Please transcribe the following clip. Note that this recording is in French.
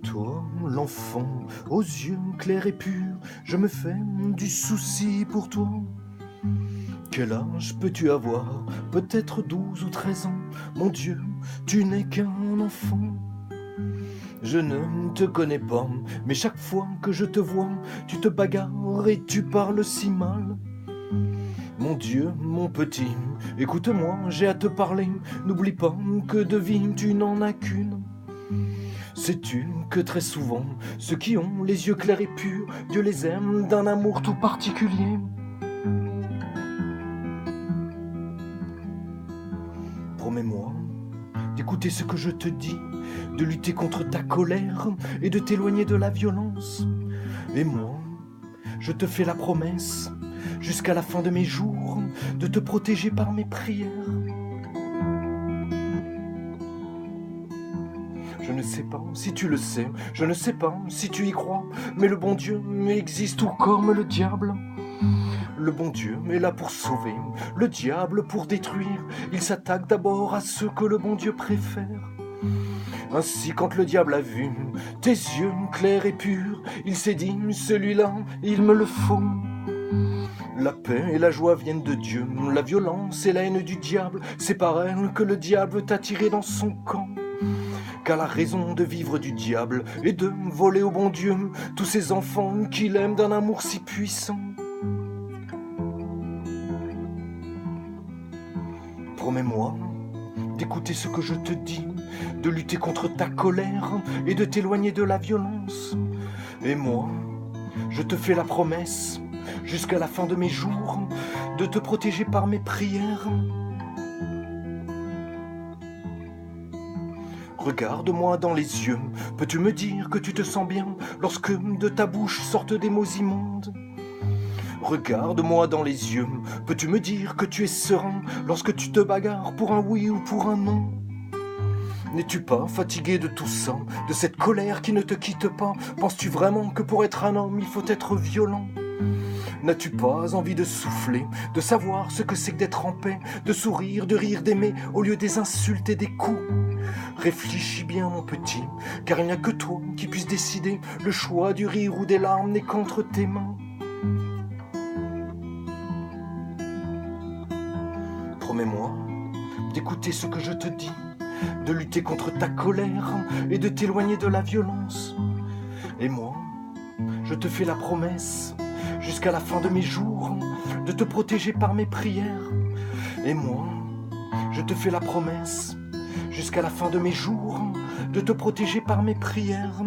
Toi, l'enfant, aux yeux clairs et purs, je me fais du souci pour toi. Quel âge peux-tu avoir? Peut-être 12 ou 13 ans. Mon Dieu, tu n'es qu'un enfant. Je ne te connais pas, mais chaque fois que je te vois, tu te bagarres et tu parles si mal. Mon Dieu, mon petit, écoute-moi, j'ai à te parler. N'oublie pas que de vie tu n'en as qu'une. Sais-tu que très souvent, ceux qui ont les yeux clairs et purs, Dieu les aime d'un amour tout particulier. Promets-moi d'écouter ce que je te dis, de lutter contre ta colère et de t'éloigner de la violence. Et moi, je te fais la promesse, jusqu'à la fin de mes jours, de te protéger par mes prières. Je ne sais pas si tu le sais, je ne sais pas si tu y crois, mais le bon Dieu existe tout comme le diable. Le bon Dieu est là pour sauver, le diable pour détruire. Il s'attaque d'abord à ceux que le bon Dieu préfère. Ainsi quand le diable a vu tes yeux clairs et purs, il s'est dit, celui-là, il me le faut. La paix et la joie viennent de Dieu, la violence et la haine du diable, c'est par elle que le diable t'a tiré dans son camp. Car la raison de vivre du diable est de voler au bon Dieu tous ces enfants qu'il aime d'un amour si puissant. Promets-moi d'écouter ce que je te dis, de lutter contre ta colère et de t'éloigner de la violence. Et moi, je te fais la promesse, jusqu'à la fin de mes jours, de te protéger par mes prières. Regarde-moi dans les yeux, peux-tu me dire que tu te sens bien lorsque de ta bouche sortent des mots immondes? Regarde-moi dans les yeux, peux-tu me dire que tu es serein lorsque tu te bagarres pour un oui ou pour un non? N'es-tu pas fatigué de tout ça, de cette colère qui ne te quitte pas? Penses-tu vraiment que pour être un homme, il faut être violent? N'as-tu pas envie de souffler, de savoir ce que c'est que d'être en paix, de sourire, de rire, d'aimer, au lieu des insultes et des coups? Réfléchis bien mon petit, car il n'y a que toi qui puisse décider. Le choix du rire ou des larmes n'est qu'entre tes mains. Promets-moi d'écouter ce que je te dis, de lutter contre ta colère et de t'éloigner de la violence. Et moi, je te fais la promesse, jusqu'à la fin de mes jours, de te protéger par mes prières. Et moi, je te fais la promesse, jusqu'à la fin de mes jours, de te protéger par mes prières.